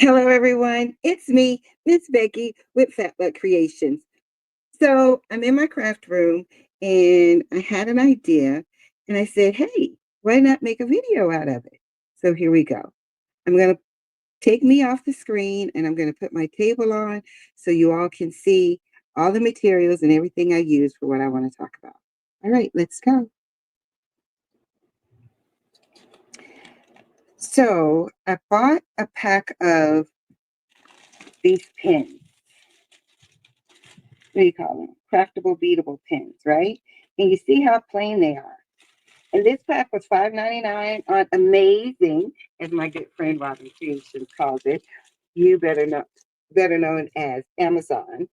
Hello, everyone. It's me, Miss Becky with Fat Butt Creations. So I'm in my craft room and I had an idea and I said, hey, why not make a video out of it? So here we go. I'm going to take me off the screen and I'm going to put my table on so you all can see all the materials and everything I use for what I want to talk about. All right, let's go. So I bought a pack of these pens. What do you call them? Craftable beadable pens, right? And you see how plain they are. And this pack was $5.99 on Amazing, as my good friend Robin Creations calls it. You better known as Amazon.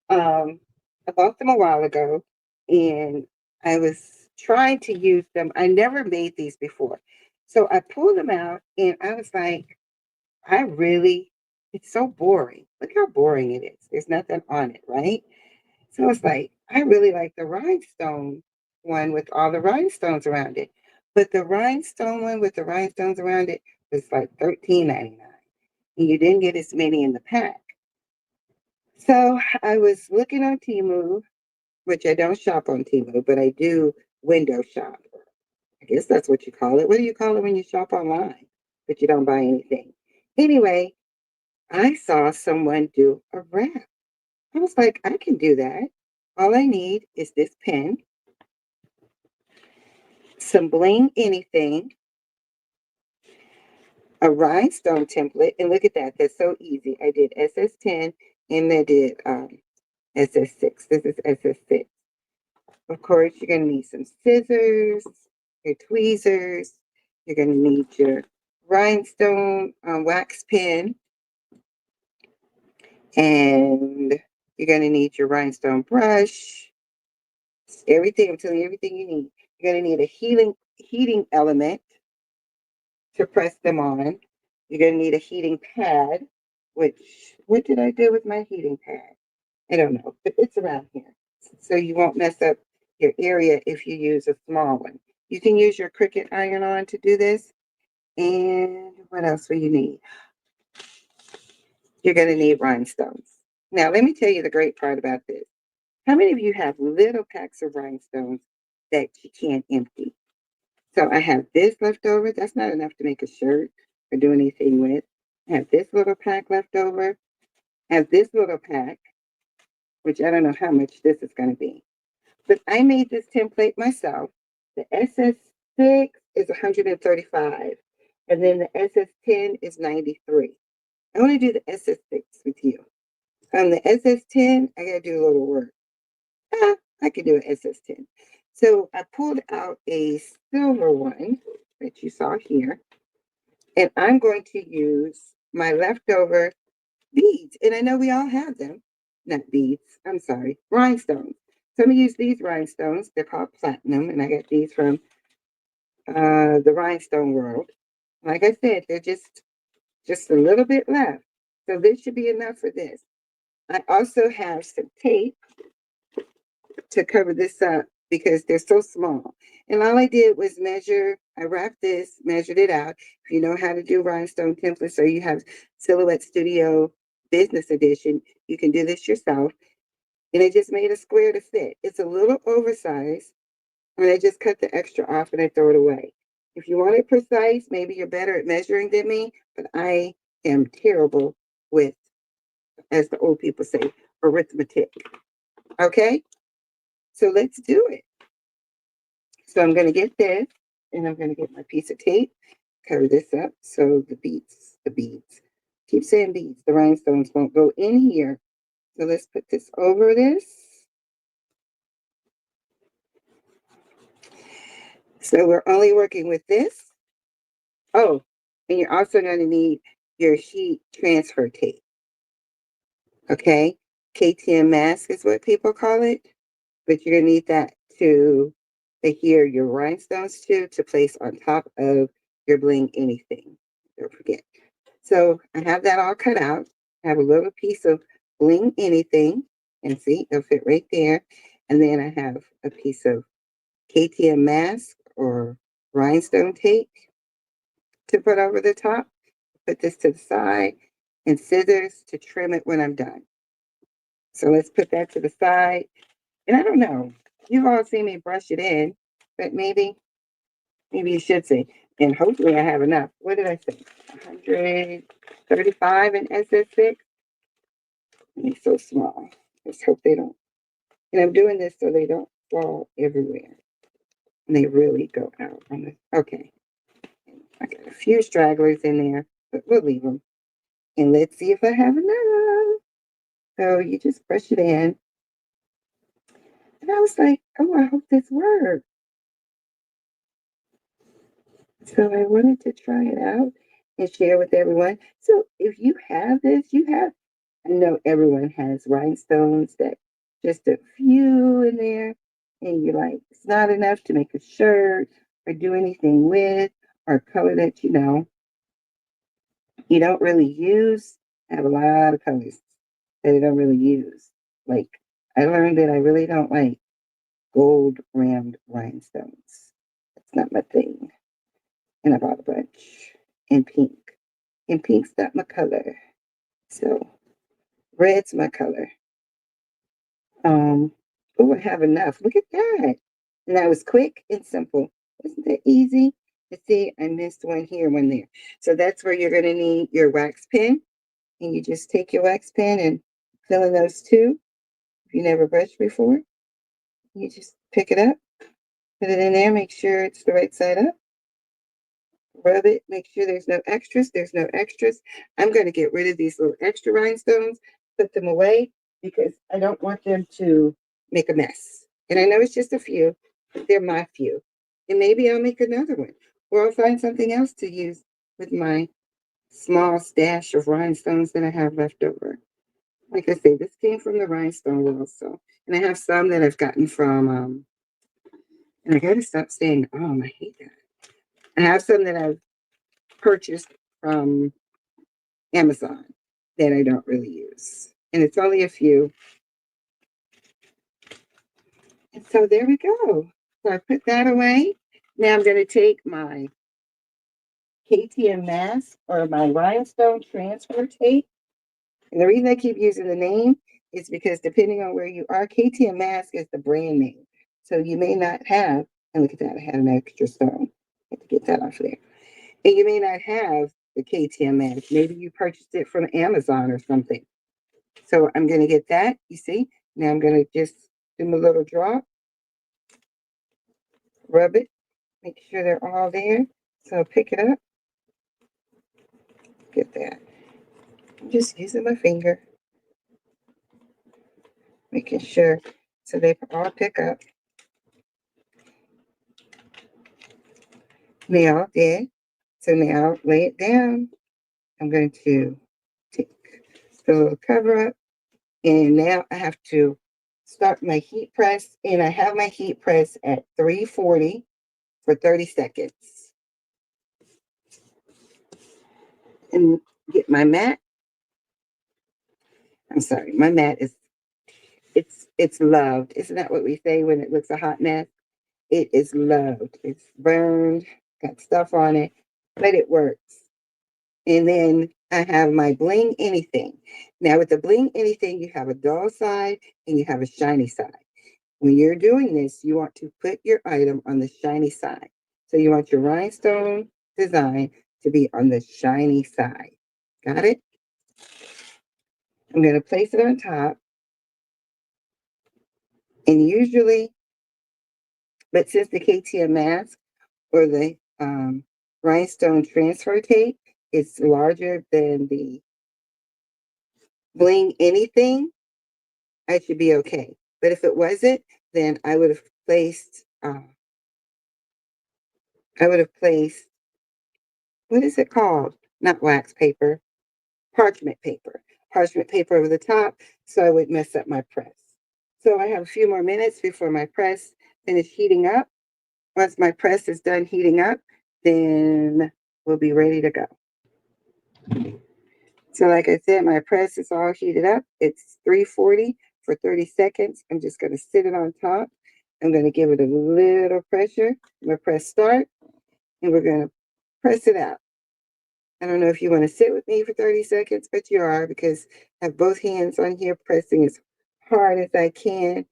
I bought them a while ago, and I was trying to use them. I never made these before, so I pulled them out, and I was like, I really, it's so boring. Look how boring it is. There's nothing on it, right? So it's like, I really like the rhinestone one with all the rhinestones around it. But the rhinestone one with the rhinestones around it was like $13.99. And you didn't get as many in the pack. So I was looking on Temu, which I don't shop on Temu, but I do window shop. I guess that's what you call it. What do you call it when you shop online, but you don't buy anything? Anyway, I saw someone do a wrap. I was like, I can do that. All I need is this pen, some Bling Anything, a rhinestone template, and look at that. That's so easy. I did SS10 and I did SS6. This is SS6. Of course, you're going to need some scissors, your tweezers. You're going to need your rhinestone wax pen, and you're going to need your rhinestone brush. Everything, I'm telling you, everything you need. You're going to need a heating element to press them on. You're going to need a heating pad, which, what did I do with my heating pad? I don't know, but it's around here. So you won't mess up your area if you use a small one. You can use your Cricut iron on to do this. And what else will you need? You're going to need rhinestones. Now, let me tell you the great part about this. How many of you have little packs of rhinestones that you can't empty? So I have this left over. That's not enough to make a shirt or do anything with. I have this little pack left over. I have this little pack, which I don't know how much this is going to be. But I made this template myself. The SS6 is 135, and then the SS10 is 93. I want to do the SS6 with you. On the SS10, I got to do a little work. I can do an SS10. So I pulled out a silver one that you saw here, and I'm going to use my leftover beads. And I know we all have them. Not beads, I'm sorry, rhinestones. So I'm going to use these rhinestones. They're called platinum, and I got these from the rhinestone world. Like I said, they're just a little bit left. So this should be enough for this. I also have some tape to cover this up because they're so small. And all I did was measure, I wrapped this, measured it out. If you know how to do rhinestone templates or you have Silhouette Studio Business Edition, you can do this yourself. And I just made a square to fit. It's a little oversized, and I just cut the extra off and I throw it away. If you want it precise, maybe you're better at measuring than me, but I am terrible with, as the old people say, arithmetic. Okay? So let's do it. So I'm going to get this, and I'm going to get my piece of tape, cover this up so the beads, keep saying beads, the rhinestones won't go in here. So let's put this over this. So we're only working with this. Oh, and you're also going to need your sheet transfer tape. Okay? KTM mask is what people call it, but you're going to need that to adhere your rhinestones to place on top of your Bling Anything. Don't forget. So I have that all cut out. I have a little piece of Bling Anything, and see, it'll fit right there. And then I have a piece of KTM mask or rhinestone tape to put over the top. put this to the side, and scissors to trim it when I'm done. So let's put that to the side. And I don't know, you've all seen me brush it in, but maybe you should see. And hopefully I have enough. What did I say? 135 in SS6. It's so small. Let's hope they don't. And I'm doing this so they don't fall everywhere. And they really go out on this. Okay. I got a few stragglers in there, but we'll leave them. And let's see if I have enough. So you just brush it in. And I was like, oh, I hope this works. So I wanted to try it out and share with everyone. So if you have this, I know everyone has rhinestones that just a few in there, and you're like, it's not enough to make a shirt or do anything with, or color that you don't really use. I have a lot of colors that I don't really use. Like, I learned that I really don't like gold rimmed rhinestones. That's not my thing. And I bought a bunch in pink. And pink's not my color. So red's my color. Oh, I have enough. Look at that. And that was quick and simple. Wasn't that easy? Let's see, I missed one here, one there. So that's where you're going to need your wax pen. And you just take your wax pen and fill in those two. If you never brushed before, you just pick it up, put it in there, make sure it's the right side up. Rub it, make sure there's no extras. There's no extras. I'm going to get rid of these little extra rhinestones, put them away because I don't want them to make a mess. And I know it's just a few, but they're my few. And maybe I'll make another one or I'll find something else to use with my small stash of rhinestones that I have left over. Like I say, this came from the rhinestone world. So, and I have some that I've gotten from, and I got to stop saying, I hate that. I have some that I've purchased from Amazon that I don't really use. And it's only a few. And so there we go. So I put that away. Now I'm going to take my KTM mask or my rhinestone transfer tape. And the reason I keep using the name is because depending on where you are, KTM mask is the brand name. So you may not have, and look at that, I had an extra stone. I had to get that off of there. And you may not have the KTM mask. Maybe you purchased it from Amazon or something. So I'm going to get that, you see. Now I'm going to just do my little drop, rub it, make sure they're all there. So pick it up, get that. I'm just using my finger, making sure so they all pick up. They all did. So now lay it down. I'm going to take the little cover up. And now I have to start my heat press. And I have my heat press at 340 for 30 seconds. And get my mat. I'm sorry, my mat is it's loved. Isn't that what we say when it looks a hot mess? It is loved. It's burned, got stuff on it, but it works. And then I have my Bling Anything. Now with the Bling Anything, you have a dull side and you have a shiny side. When you're doing this, you want to put your item on the shiny side. So you want your rhinestone design to be on the shiny side. Got it? I'm going to place it on top. And usually, but since the KTM mask or the rhinestone transfer tape is larger than the Bling Anything, I should be okay. But if it wasn't, then I would have placed, what is it called? Not wax paper, parchment paper. Parchment paper over the top so I would mess up my press. So I have a few more minutes before my press finishes heating up. Once my press is done heating up, then we'll be ready to go. So like I said, my press is all heated up. It's 340 for 30 seconds. I'm just going to sit it on top. I'm going to give it a little pressure. I'm going to press start, and we're going to press it out. I don't know if you want to sit with me for 30 seconds, but you are, because I have both hands on here pressing as hard as I can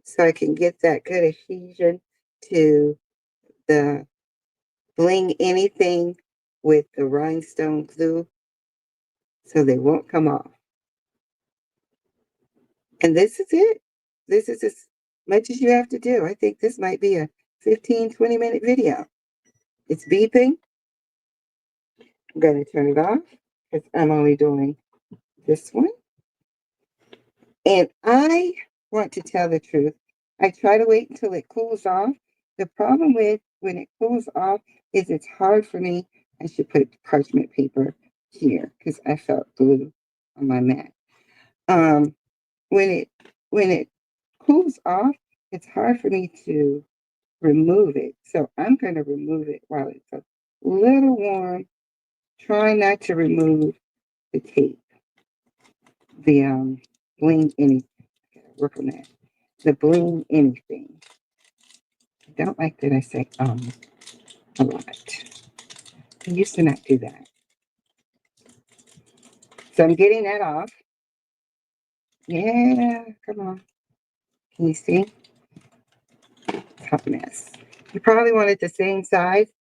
so I can get that good adhesion to the Bling Anything with the rhinestone glue so they won't come off. And this is it. This is as much as you have to do. I think this might be a 15-20 minute video. It's beeping. I'm going to turn it off because I'm only doing this one. And I want to tell the truth. I try to wait until it cools off. The problem with when it cools off is it's hard for me. I should put parchment paper here because I felt glue on my mat. Um, when it cools off, it's hard for me to remove it. So I'm going to remove it while it's a little warm. Try not to remove the tape. The Bling Anything. I gotta work on that. The Bling Anything. I don't like that I say a lot. I used to not do that. So I'm getting that off. Yeah, come on. Can you see? Hot mess. You probably want it the same size,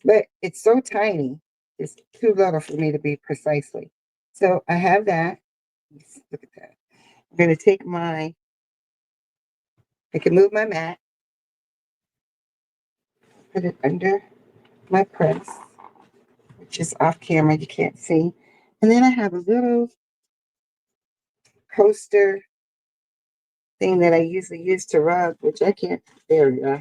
but it's so tiny. It's too little for me to be precisely. So I have that. Look at that. I'm going to take I can move my mat, put it under my press, which is off camera, you can't see. And then I have a little coaster thing that I usually use to rub, which I can't, there we go.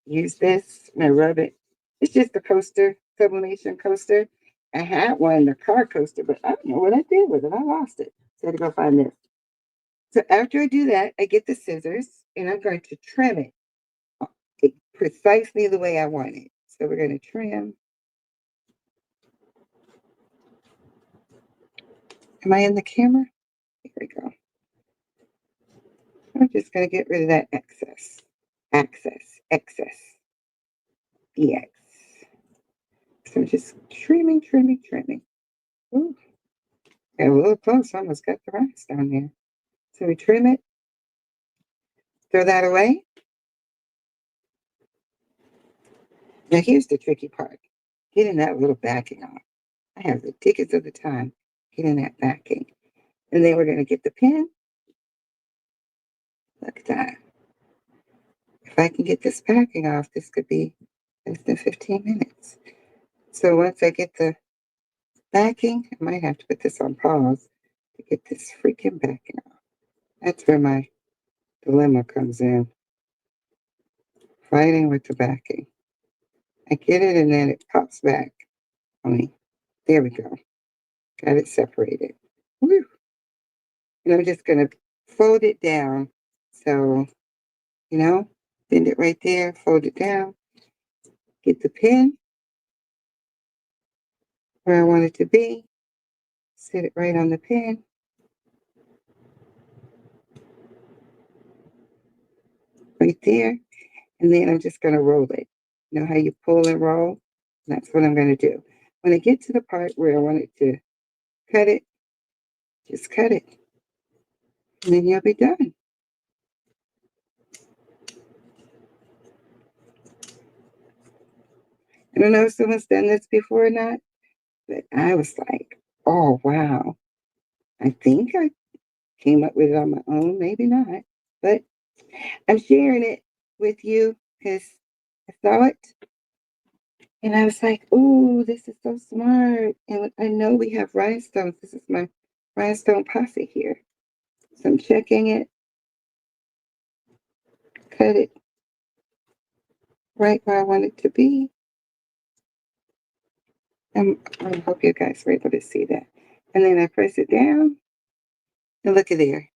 Use this and I rub it. It's just a coaster, sublimation coaster. I had one, the car coaster, but I don't know what I did with it. I lost it. So I had to go find this. So after I do that, I get the scissors and I'm going to trim it precisely the way I want it. So we're going to trim. Am I in the camera? Here we go. I'm just going to get rid of that excess. Excess. EX. So I'm just trimming. Ooh, got a little close. Almost got the rhinestone there. So we trim it. Throw that away. Now here's the tricky part. Getting that little backing off. I have the tickets of the time getting that backing. And then we're going to get the pen. Look at that. If I can get this backing off, this could be less than 15 minutes. So once I get the backing, I might have to put this on pause to get this freaking backing off. That's where my dilemma comes in. Fighting with the backing. I get it and then it pops back on me. There we go. Got it separated. Woo. And I'm just going to fold it down. So, bend it right there, fold it down. Get the pen where I want it to be. Set it right on the pen. Right there. And then I'm just going to roll it. You know how you pull and roll? That's what I'm going to do. When I get to the part where I want it to cut it, just cut it. And then you'll be done. I don't know if someone's done this before or not, but I was like, oh, wow. I think I came up with it on my own. Maybe not. But I'm sharing it with you because I saw it. And I was like, oh, this is so smart. And I know we have rhinestones. This is my rhinestone posse here. So I'm checking it. Cut it right where I want it to be. I hope you guys were able to see that. And then I press it down. And look at there.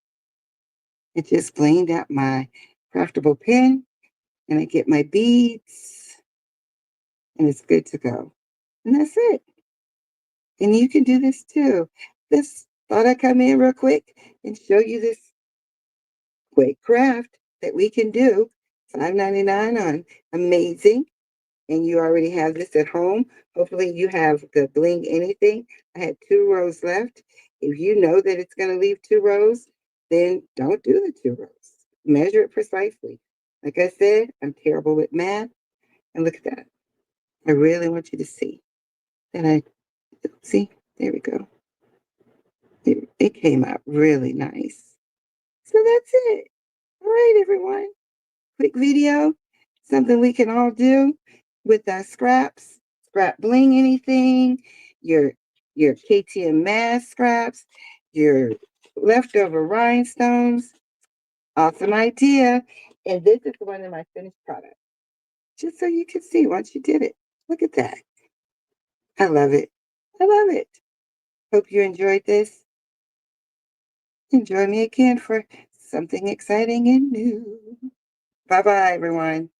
It just blinged out my craftable pen. And I get my beads. And it's good to go. And that's it. And you can do this too. This thought I'd come in real quick and show you this quick craft that we can do. $5.99 on Amazing. and you already have this at home, hopefully you have the Bling Anything. I had 2 rows left. If you know that it's going to leave 2 rows, then don't do the 2 rows. Measure it precisely. Like I said, I'm terrible with math. And look at that. I really want you to see that see, there we go. It came out really nice. So that's it. All right, everyone. Quick video, something we can all do with our scraps. Scrap Bling Anything, your KTM mask scraps, your leftover rhinestones. Awesome idea. And this is one of my finished products. Just so you can see once you did it. Look at that. I love it. I love it. Hope you enjoyed this. And join me again for something exciting and new. Bye bye, everyone.